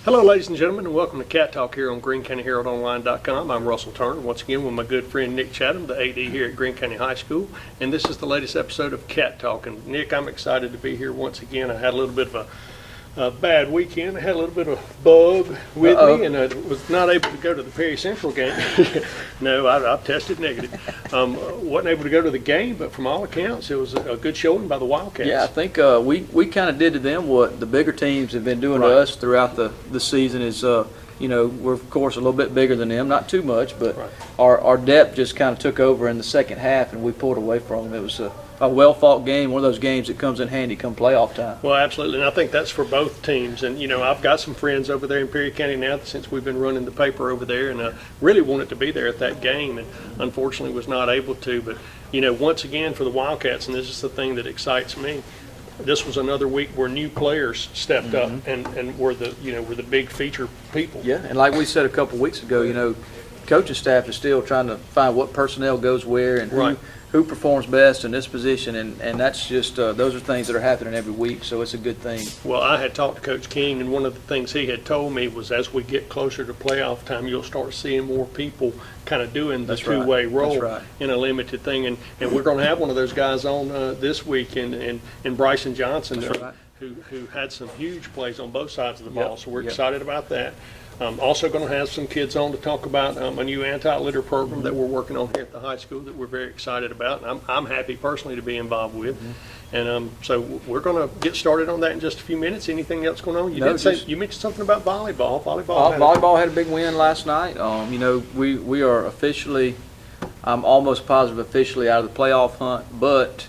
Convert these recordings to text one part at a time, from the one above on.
Hello, ladies and gentlemen, and welcome to Cat Talk here on GreenCountyHeraldOnline.com. I'm Russell Turner, once again with my good friend Nick Chatham, the AD here at Greene County High School, and this is the latest episode of Cat Talk. And Nick, I'm excited to be here once again. I had a little bit of a bad weekend. I had a little bit of a bug with me, and I was not able to go to the Perry Central game. No, I tested negative. Wasn't able to go to the game, but from all accounts, it was a good showing by the Wildcats. Yeah, I think we kind of did to them what the bigger teams have been doing to us throughout the season. Is we're of course a little bit bigger than them, not too much, but our depth just kind of took over in the second half, and we pulled away from them. It was a well-fought game, one of those games that comes in handy come playoff time. Well, absolutely, and I think that's for both teams. And, I've got some friends over there in Perry County now since we've been running the paper over there, and I really wanted to be there at that game and unfortunately was not able to. But, once again for the Wildcats, and this is the thing that excites me, this was another week where new players stepped up and were the big feature people. Yeah, and like we said a couple weeks ago, coaching staff is still trying to find what personnel goes where and who performs best in this position, and that's just those are things that are happening every week, so it's a good thing. Well, I had talked to Coach King, and one of the things he had told me was as we get closer to playoff time, you'll start seeing more people kind of doing the two-way role in a limited thing, and we're going to have one of those guys on this week, and Bryson Johnson, who had some huge plays on both sides of the ball, so we're excited about that. Also going to have some kids on to talk about a new anti-litter program that we're working on here at the high school that we're very excited about, and I'm happy personally to be involved with. And so we're going to get started on that in just a few minutes. Anything else going on? You mentioned something about volleyball. Volleyball had a big win last night. We are officially, I'm almost positive officially out of the playoff hunt, but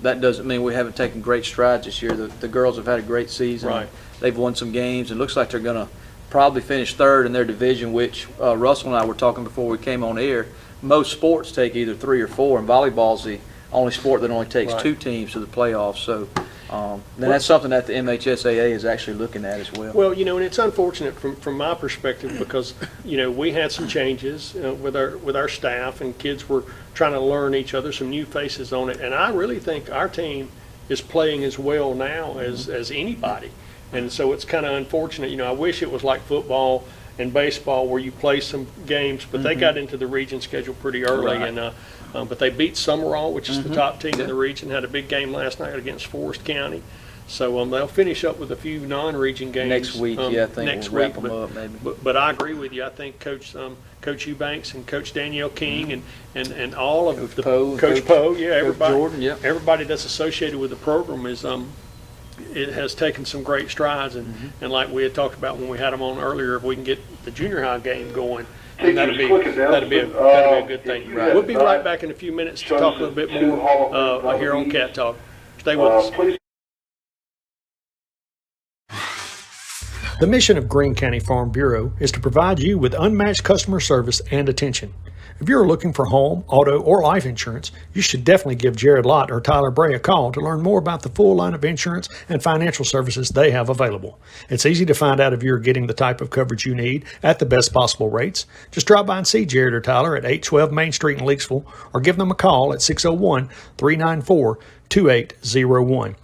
that doesn't mean we haven't taken great strides this year. The girls have had a great season. They've won some games. It looks like they're going to probably finish third in their division, which Russell and I were talking before we came on air. Most sports take either 3 or 4, and volleyball's the only sport that only takes 2 teams to the playoffs. So that's something that the MHSAA is actually looking at as well. Well, and it's unfortunate from my perspective because, we had some changes with our staff, and kids were trying to learn each other, some new faces on it, and I really think our team is playing as well now as anybody. And so it's kind of unfortunate. I wish it was like football and baseball where you play some games, but they got into the region schedule pretty early. And but they beat Summerall, which is the top team in the region, had a big game last night against Forest County. So they'll finish up with a few non-region games next week. I think next we'll week. Wrap them up, maybe. But I agree with you. I think Coach Eubanks and Coach Danielle King and all of Coach Poe, everybody, Jordan, everybody that's associated with the program is it has taken some great strides, and like we had talked about when we had them on earlier, if we can get the junior high game going, that'd be a good thing. We'll be right back in a few minutes to talk a little bit more here on Cat Talk. Stay with us. The mission of Greene County Farm Bureau is to provide you with unmatched customer service and attention. If you're looking for home, auto, or life insurance, you should definitely give Jared Lott or Tyler Bray a call to learn more about the full line of insurance and financial services they have available. It's easy to find out if you're getting the type of coverage you need at the best possible rates. Just drop by and see Jared or Tyler at 812 Main Street in Leakesville, or give them a call at 601-394-2801.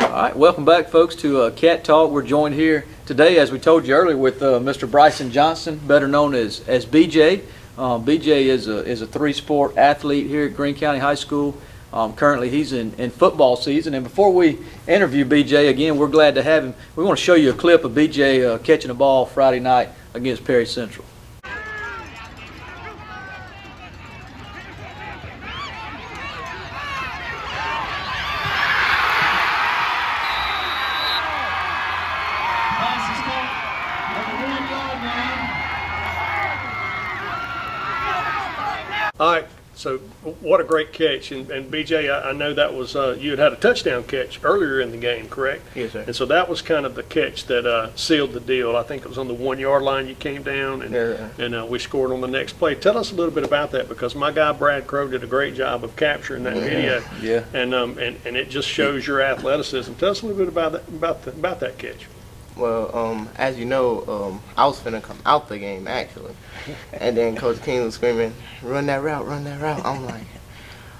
All right, welcome back, folks, to Cat Talk. We're joined here today, as we told you earlier, with Mr. Bryson Johnson, better known as BJ. BJ is a 3-sport athlete here at Greene County High School. Currently, he's in football season. And before we interview BJ, again, we're glad to have him. We want to show you a clip of BJ catching a ball Friday night against Perry Central. All right, so what a great catch. And BJ, I know that was, you had a touchdown catch earlier in the game, correct? Yes, sir. And so that was kind of the catch that sealed the deal. I think it was on the 1-yard line you came down, and we scored on the next play. Tell us a little bit about that, because my guy Brad Crow did a great job of capturing that video. Yeah. And it just shows your athleticism. Tell us a little bit about that catch. Well, as you know, I was finna come out the game, actually. And then Coach King was screaming, run that route, run that route. I'm like,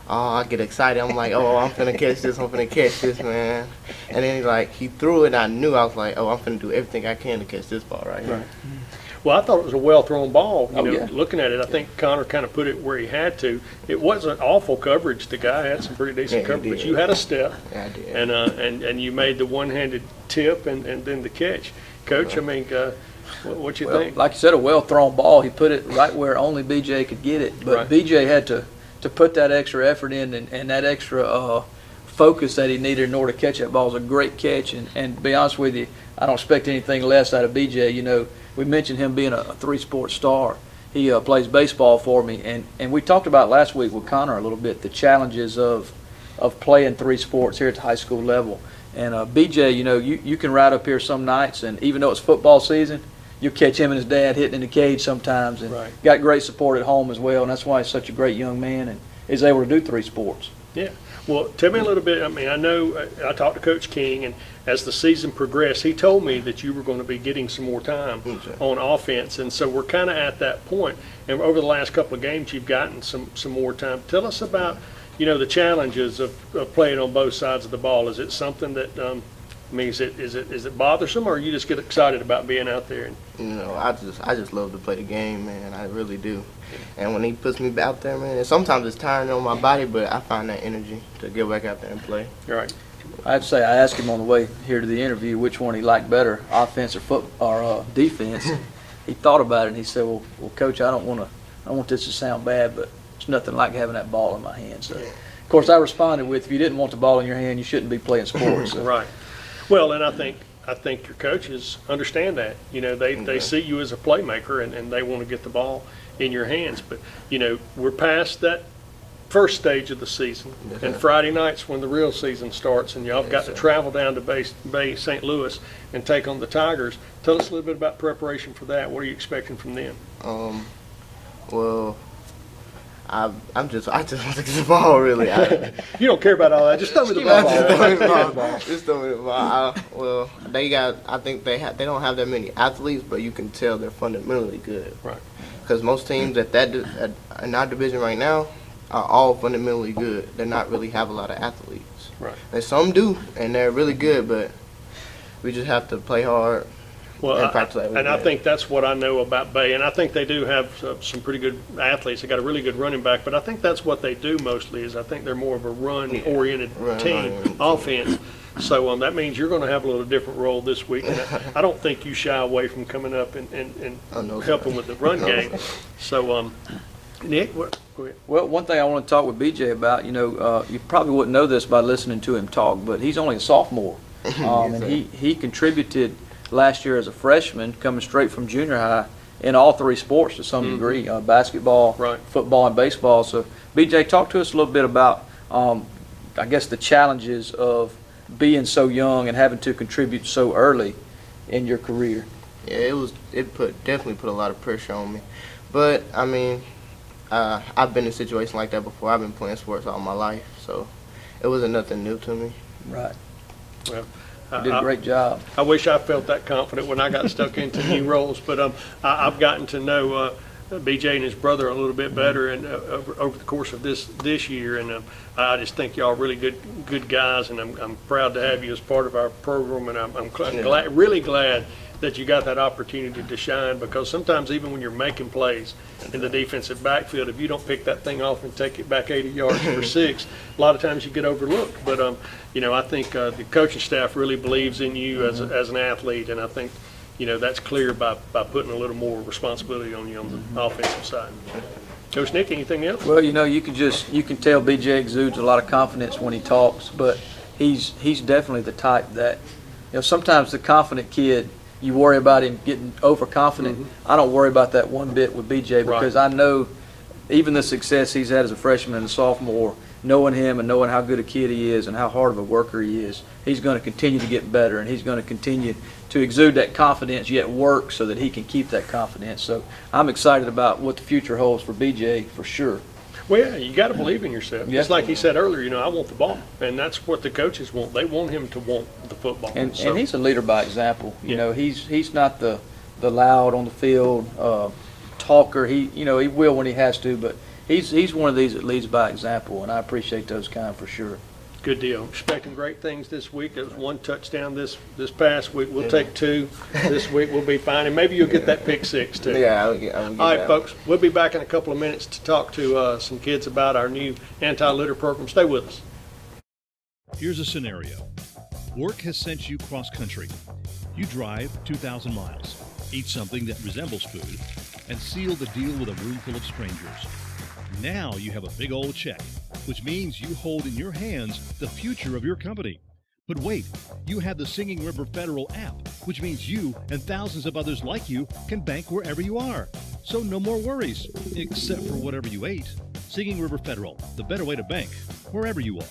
I get excited. I'm like, oh, I'm finna catch this. I'm finna catch this, man. And then he threw it. And I knew. I was like, oh, I'm finna do everything I can to catch this ball right here. Right. Well, I thought it was a well-thrown ball. Yeah. Looking at it, I think Connor kind of put it where he had to. It wasn't awful coverage. The guy had some pretty decent coverage, but you had a step. Yeah, I did. And you made the one-handed tip and then the catch. Coach, I mean, what you think? Like you said, a well-thrown ball. He put it right where only BJ could get it. But Right. BJ had to put that extra effort in and that extra focus that he needed in order to catch that ball. Is a great catch. And to be honest with you, I don't expect anything less out of BJ. You know, we mentioned him being a three-sport star. He plays baseball for me. And we talked about last week with Connor a little bit, the challenges of playing three sports here at the high school level. And BJ, you know, you can ride up here some nights, and even though it's football season, you'll catch him and his dad hitting in the cage sometimes, and Right. got great support at home as well, and that's why he's such a great young man and is able to do three sports. Yeah. Well, tell me a little bit. I mean, I know I talked to Coach King, and as the season progressed, he told me that you were going to be getting some more time Okay. on offense, and so we're kind of at that point. And over the last couple of games, you've gotten some more time. Tell us about, you know, the challenges of playing on both sides of the ball. Is it something that I mean, is it bothersome, or you just get excited about being out there? You know, I just love to play the game, man. I really do. And when he puts me out there, man, and sometimes it's tiring on my body, but I find that energy to get back out there and play. Right. I have to say, I asked him on the way here to the interview which one he liked better, offense or defense. He thought about it and he said, "Well, Coach, I don't want this to sound bad, but it's nothing like having that ball in my hand." So, of course, I responded with, "If you didn't want the ball in your hand, you shouldn't be playing sports." So. Right. Well, and I think your coaches understand that. You know, they see you as a playmaker, and they want to get the ball in your hands. But, you know, we're past that first stage of the season. Yes, And sir. Friday night's when the real season starts, and y'all have got Yes, to sir. travel down to Bay St. Louis and take on the Tigers. Tell us a little bit about preparation for that. What are you expecting from them? Well, I just want to get the ball, really. You don't care about all that. Just throw me the I ball. just throw me the ball. Just throw me the ball. Well, I think they don't have that many athletes, but you can tell they're fundamentally good. Right. Because most teams in our division right now are all fundamentally good. They're not really have a lot of athletes. Right. And some do, and they're really good, but we just have to play hard. Well, And practice that and I way. think that's what I know about Bay, and I think they do have some pretty good athletes. They got a really good running back, but I think that's what they do mostly. Is I think they're more of a run-oriented team, Run-oriented. offense. So that means you're going to have a little different role this week, and I don't think you shy away from coming up and Oh, no, sir. helping with the run No, game. sir. So, Nick, go ahead. Well, one thing I want to talk with BJ about, you know, you probably wouldn't know this by listening to him talk, but he's only a sophomore, and sir. he contributed last year as a freshman, coming straight from junior high in all three sports to some degree, basketball, Right. football, and baseball. So, BJ, talk to us a little bit about, I guess, the challenges of being so young and having to contribute so early in your career. Yeah, it definitely put a lot of pressure on me. But I mean, I've been in a situation like that before. I've been playing sports all my life, so it wasn't nothing new to me. Right. Well, You did a great job. I wish I felt that confident when I got stuck into new roles, but I've gotten to know BJ and his brother a little bit better, and over the course of this year, and I just think y'all are really good guys, and I'm proud to have you as part of our program, and I'm glad, really glad that you got that opportunity to shine, because sometimes even when you're making plays in the defensive backfield, if you don't pick that thing off and take it back 80 yards for 6, a lot of times you get overlooked. But you know, I think the coaching staff really believes in you as an athlete, and I think, you know, that's clear by putting a little more responsibility on you on the offensive side. Coach Nick, anything else? Well, you know, you can tell BJ exudes a lot of confidence when he talks, but he's definitely the type that, you know, sometimes the confident kid, you worry about him getting overconfident. I don't worry about that one bit with BJ, because I know even the success he's had as a freshman and a sophomore, knowing him and knowing how good a kid he is and how hard of a worker he is, he's going to continue to get better, and he's going to continue to exude that confidence, yet work so that he can keep that confidence. So I'm excited about what the future holds for BJ for sure. Well, yeah, you got to believe in yourself. Yeah. Just like he said earlier, you know, I want the ball, and that's what the coaches want. They want him to want the football. And So, he's a leader by example. You Yeah. know, he's not the loud on the field talker. He will when he has to, but he's one of these that leads by example, and I appreciate those kind for sure. Good deal. Expecting great things this week. It was 1 touchdown this past week. We'll take 2 this week. We'll be fine. And maybe you'll get that pick 6 too. Yeah, I'll get All right, that. folks. We'll be back in a couple of minutes to talk to some kids about our new anti-litter program. Stay with us. Here's a scenario. Work has sent you cross-country. You drive 2,000 miles, eat something that resembles food, and seal the deal with a room full of strangers. Now you have a big old check, which means you hold in your hands the future of your company. But wait, you have the Singing River Federal app, which means you and thousands of others like you can bank wherever you are. So no more worries, except for whatever you ate. Singing River Federal, the better way to bank, wherever you are.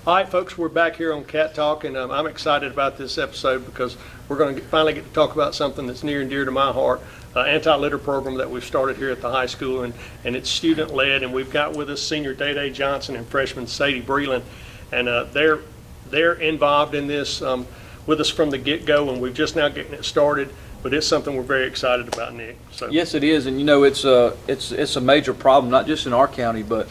All right, folks, we're back here on Cat Talk, and I'm excited about this episode because we're going to finally get to talk about something that's near and dear to my heart, anti-litter program that we've started here at the high school, and it's student-led, and we've got with us senior Day Johnson and freshman Sadie Breland, and they're involved in this with us from the get-go, and we've just now getting it started, but it's something we're very excited about, Nick. So. Yes, it is, and you know it's a major problem, not just in our county, but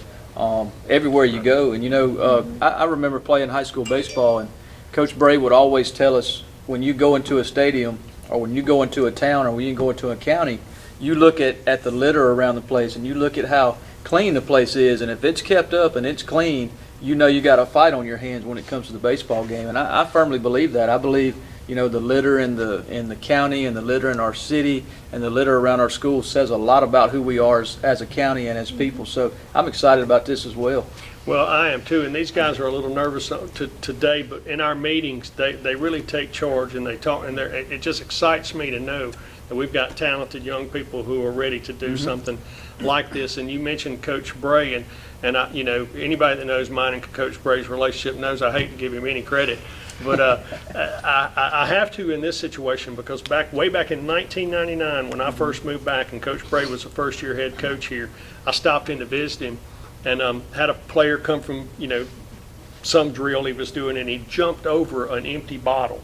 everywhere you go. And you know, I remember playing high school baseball, and Coach Bray would always tell us, when you go into a stadium, or when you go into a town, or when you go into a county, you look at the litter around the place, and you look at how clean the place is, and if it's kept up and it's clean, you know you got a fight on your hands when it comes to the baseball game. And I firmly believe that. I believe, you know, the litter in the county, and the litter in our city, and the litter around our schools says a lot about who we are as a county and as people. So I'm excited about this as well. Well, I am too, and these guys are a little nervous today, but in our meetings, they really take charge, and they talk, and it just excites me to know that we've got talented young people who are ready to do something like this. And you mentioned Coach Bray, and I, you know, anybody that knows mine and Coach Bray's relationship knows I hate to give him any credit. But I have to in this situation, because way back in 1999, when I first moved back and Coach Bray was the first-year head coach here, I stopped in to visit him and had a player come from, you know, some drill he was doing, and he jumped over an empty bottle.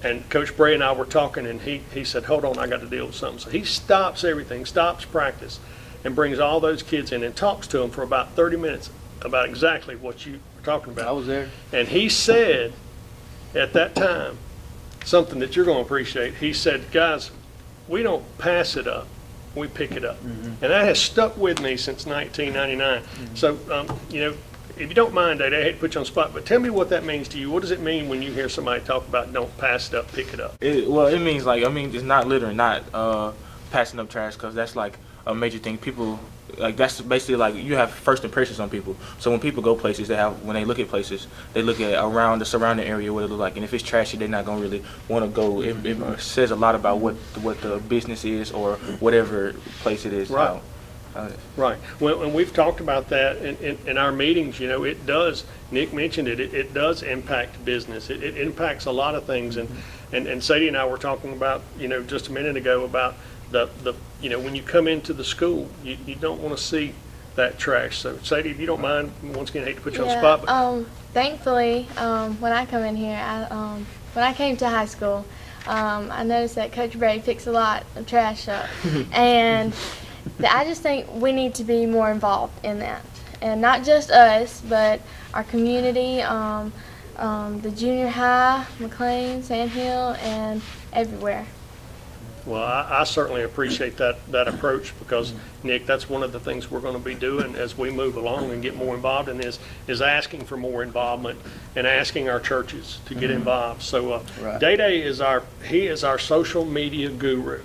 And Coach Bray and I were talking, and he said, "Hold on, I got to deal with something." So he stops everything, stops practice, and brings all those kids in and talks to them for about 30 minutes about exactly what you were talking about. I was there. And he said at that time something that you're going to appreciate. He said, "Guys, we don't pass it up, we pick it up." And that has stuck with me since 1999. So, you know, if you don't mind, Dad, I hate to put you on the spot, but tell me what that means to you. What does it mean when you hear somebody talk about don't pass it up, pick it up? It means it's not littering, not passing up trash, because that's like a major thing. People, like, that's basically like you have first impressions on people. So when people go places, when they look at places, they look at around the surrounding area, what it looks like. And if it's trashy, they're not gonna really want to go. It says a lot about what the business is, or whatever place it is. Right. Right. Well, and we've talked about that in our meetings. You know, it does. Nick mentioned it. It does impact business. It impacts a lot of things. And Sadie and I were talking about, you know, just a minute ago about the you know, when you come into the school, you don't want to see that trash. So Sadie, if you don't mind, once again, I hate to put you on the spot. But thankfully, when I come in here, when I came to high school, I noticed that Coach Bray picks a lot of trash up, and I just think we need to be more involved in that, and not just us, but our community, the junior high, McLean, Sandhill, and everywhere. Well, I certainly appreciate that approach, because, Nick, that's one of the things we're going to be doing as we move along and get more involved in this, is asking for more involvement and asking our churches to get involved. So Right. Day is our social media guru,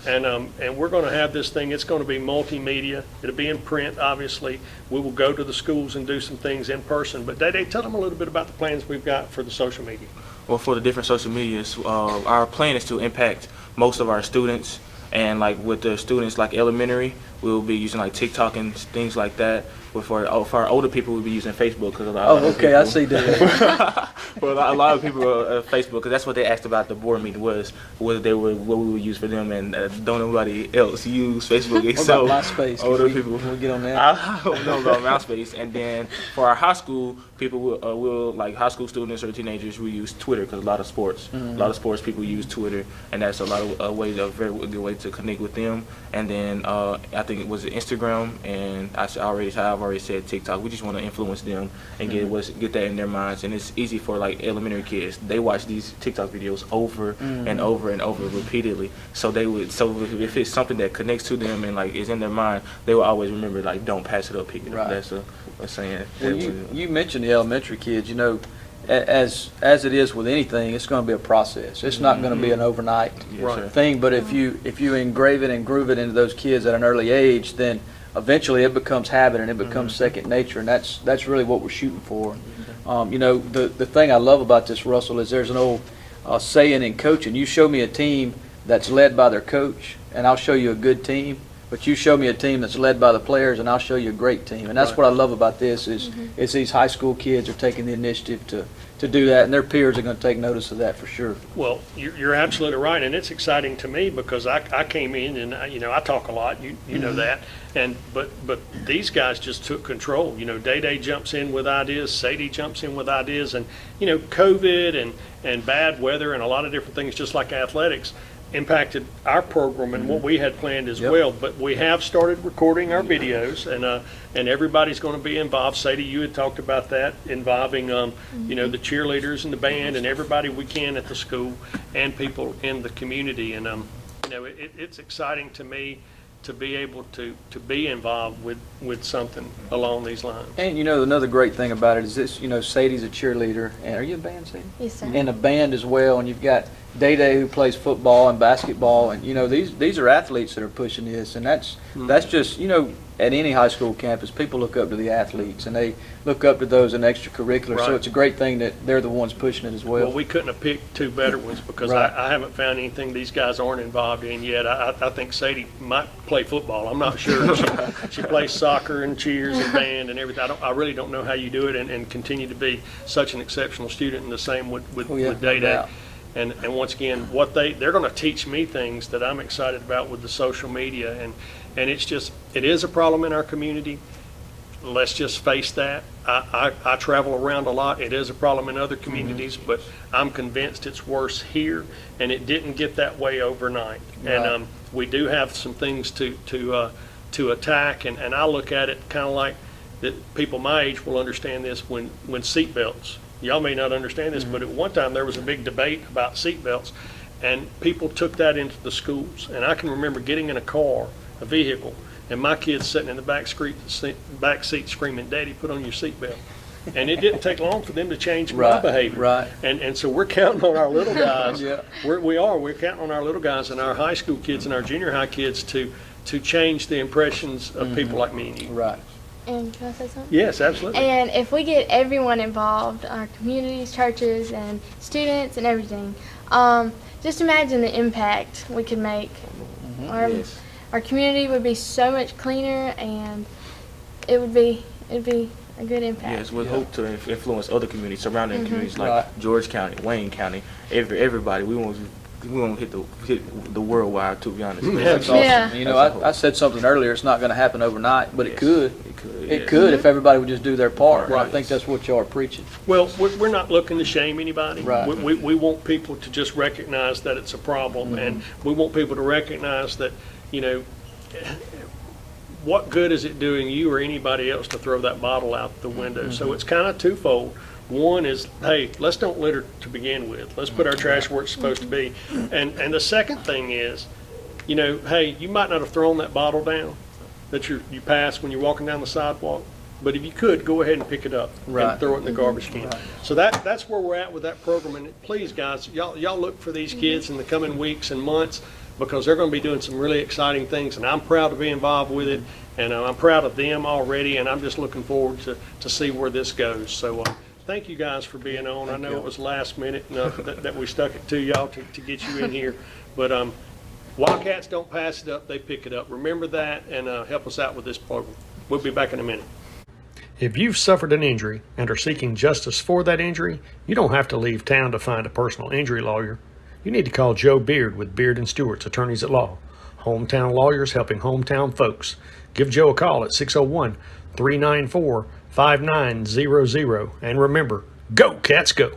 and we're going to have this thing. It's going to be multimedia. It'll be in print, obviously. We will go to the schools and do some things in person. But Day, tell them a little bit about the plans we've got for the social media. Well, for the different social medias, our plan is to impact most of our students, and like with the students like elementary, we'll be using like TikTok and things like that. But for our older people, we'll be using Facebook because a lot Oh, of okay, I people- see that. For a lot of people, Facebook, because that's what they asked about the board meeting was what we would use for them, and don't nobody else use Facebook What except about MySpace? Can older we- people. Can we get on that? I don't know about MySpace. And then for our high school people, will like high school students or teenagers, we use Twitter because a lot of sports, a lot of sports people use Twitter, and that's a lot of ways, a very good way to connect with them. And then I think it was Instagram, and I've already said TikTok. We just want to influence them and get that in their minds. And it's easy for like elementary kids. They watch these TikTok videos over and over and over repeatedly. So if it's something that connects to them and like is in their mind, they will always remember like don't pass it up, pick it up. Right. That's a saying. Well, you mentioned the elementary kids. You know, as it is with anything, it's going to be a process. It's not going to be an overnight Yes, sir. thing. But if you engrave it and groove it into those kids at an early age, then eventually it becomes habit and it becomes second nature. And that's really what we're shooting for. You know, the thing I love about this, Russell, is there's an old saying in coaching: you show me a team that's led by their coach, and I'll show you a good team. But you show me a team that's led by the players, and I'll show you a great team. And that's what I love about this is these high school kids are taking the initiative to do that, and their peers are going to take notice of that for sure. Well, you're absolutely right, and it's exciting to me because I came in and I talk a lot. You know that, and but these guys just took control. Day jumps in with ideas, Sadie jumps in with ideas, and COVID and bad weather and a lot of different things, just like athletics, impacted our program and what we had planned as well. But we have started recording our videos, and everybody's going to be involved. Sadie, you had talked about that, involving the cheerleaders and the band and everybody we can at the school and people in the community. And it's exciting to me to be able to be involved with something along these lines. And another great thing about it is this. Sadie's a cheerleader, and are you a band, Sadie? Yes, sir. And a band as well, and you've got Day who plays football and basketball, and these are athletes that are pushing this, and that's just at any high school campus, people look up to the athletes and they look up to those in extracurricular. Right. So it's a great thing that they're the ones pushing it as well. Well, we couldn't have picked two better ones because Right. I haven't found anything these guys aren't involved in yet. I think Sadie might play football. I'm not sure. She plays soccer and cheers and band and everything. I really don't know how you do it and continue to be such an exceptional student, and the same with Oh, yeah, Day. no doubt. And once again, they're going to teach me things that I'm excited about with the social media, and it is a problem in our community. Let's just face that. I travel around a lot. It is a problem in other communities, but I'm convinced it's worse here, and it didn't get that way overnight. Right. And we do have some things to attack, and I look at it kind of like that. People my age will understand this when seatbelts. Y'all may not understand this, but at one time there was a big debate about seatbelts, and people took that into the schools. And I can remember getting in a vehicle, and my kids sitting in the back seat screaming, "Daddy, put on your seatbelt." And it didn't take long for them to change my Right, behavior. right. And so we're counting on our little guys. Yeah. We're counting on our little guys and our high school kids and our junior high kids to change the impressions of people like me and you. Right. And can I say something? Yes, absolutely. And if we get everyone involved, our communities, churches, and students and everything, just imagine the impact we could make. Yes. Our community would be so much cleaner, and it'd be a good impact. Yes, we hope to influence other communities, surrounding communities like Right. George County, Wayne County, everybody. We want to hit the worldwide, to be honest. That's awesome. Yeah. I said something earlier. It's not going to happen overnight, but it Yes, could. it could, It yes. could if everybody would just do their part. And I Right. think that's what y'all are preaching. Well, we're not looking to shame anybody. Right. We want people to just recognize that it's a problem, and we want people to recognize that, what good is it doing you or anybody else to throw that bottle out the window? So it's kind of twofold. One is, hey, let's don't litter to begin with. Let's put our trash where it's supposed to be. And the second thing is, hey, you might not have thrown that bottle down that you pass when you're walking down the sidewalk, but if you could, go ahead and pick it up Right. and throw it in the garbage can. So that's where we're at with that program. And please, guys, y'all look for these kids in the coming weeks and months, because they're going to be doing some really exciting things, and I'm proud to be involved with it, and I'm proud of them already, and I'm just looking forward to see where this goes. So thank you guys for being on. I know it was last minute that we stuck it to y'all to get you in here, but Wildcats don't pass it up, they pick it up. Remember that, and help us out with this program. We'll be back in a minute. If you've suffered an injury and are seeking justice for that injury, you don't have to leave town to find a personal injury lawyer. You need to call Joe Beard with Beard and Stewart's Attorneys at Law. Hometown lawyers helping hometown folks. Give Joe a call at 601-394-5900. And remember, go Cats go!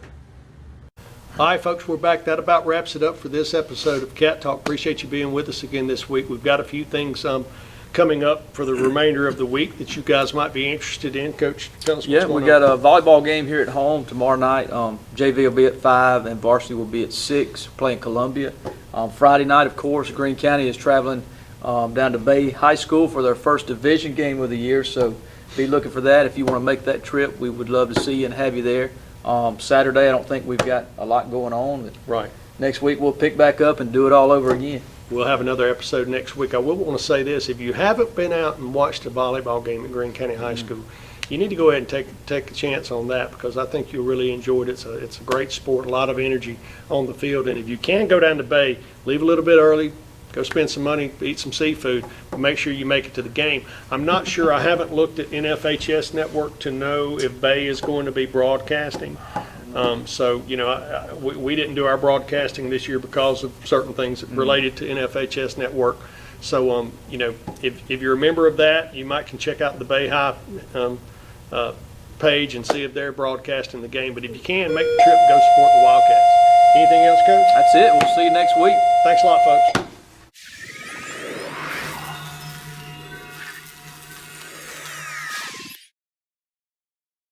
All right, folks, we're back. That about wraps it up for this episode of Cat Talk. Appreciate you being with us again this week. We've got a few things coming up for the remainder of the week that you guys might be interested in. Coach, tell us what's going on. We got a volleyball game here at home tomorrow night. JV will be at 5 and varsity will be at 6, playing Columbia. Friday night, of course, Greene County is traveling down to Bay High School for their first division game of the year, so be looking for that. If you want to make that trip, we would love to see you and have you there. Saturday, I don't think we've got a lot going on. Right. Next week, we'll pick back up and do it all over again. We'll have another episode next week. I will want to say this. If you haven't been out and watched a volleyball game at Greene County High School, you need to go ahead and take a chance on that, because I think you'll really enjoy it. It's a great sport, a lot of energy on the field. And if you can go down to Bay, leave a little bit early, go spend some money, eat some seafood, but make sure you make it to the game. I'm not sure. I haven't looked at NFHS Network to know if Bay is going to be broadcasting. So, you know, we didn't do our broadcasting this year because of certain things related to NFHS Network. So, you know, if you're a member of that, you might can check out the Bay High page and see if they're broadcasting the game. But if you can, make the trip and go support the Wildcats. Anything else, Coach? That's it. We'll see you next week. Thanks a lot, folks.